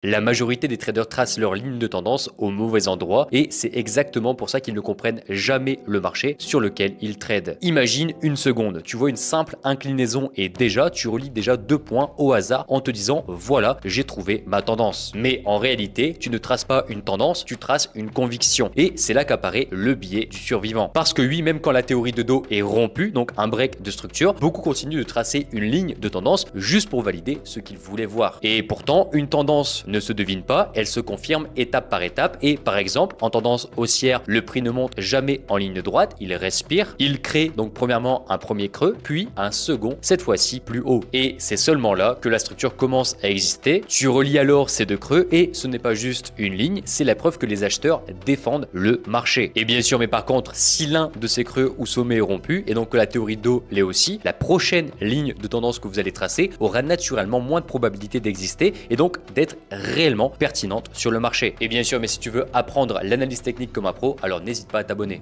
La majorité des traders tracent leur ligne de tendance au mauvais endroit et c'est exactement pour ça qu'ils ne comprennent jamais le marché sur lequel ils tradent. Imagine une seconde, tu vois une simple inclinaison et déjà tu relis déjà 2 points au hasard en te disant voilà, j'ai trouvé ma tendance. Mais en réalité, tu ne traces pas une tendance, tu traces une conviction et c'est là qu'apparaît le biais du survivant. Parce que oui, même quand la théorie de dos est rompue, donc un break de structure, beaucoup continuent de tracer une ligne de tendance juste pour valider ce qu'ils voulaient voir. Et pourtant, une tendance ne se devine pas, elle se confirme étape par étape et par exemple en tendance haussière, le prix ne monte jamais en ligne droite, il respire, il crée donc premièrement un premier creux, puis un second, cette fois-ci plus haut. Et c'est seulement là que la structure commence à exister. Tu relis alors ces deux creux et ce n'est pas juste une ligne, c'est la preuve que les acheteurs défendent le marché. Et bien sûr, mais par contre, si l'un de ces creux ou sommets est rompu et donc que la théorie d'eau l'est aussi, la prochaine ligne de tendance que vous allez tracer aura naturellement moins de probabilité d'exister et donc d'être réellement pertinente sur le marché. Et bien sûr, mais si tu veux apprendre l'analyse technique comme un pro, alors n'hésite pas à t'abonner.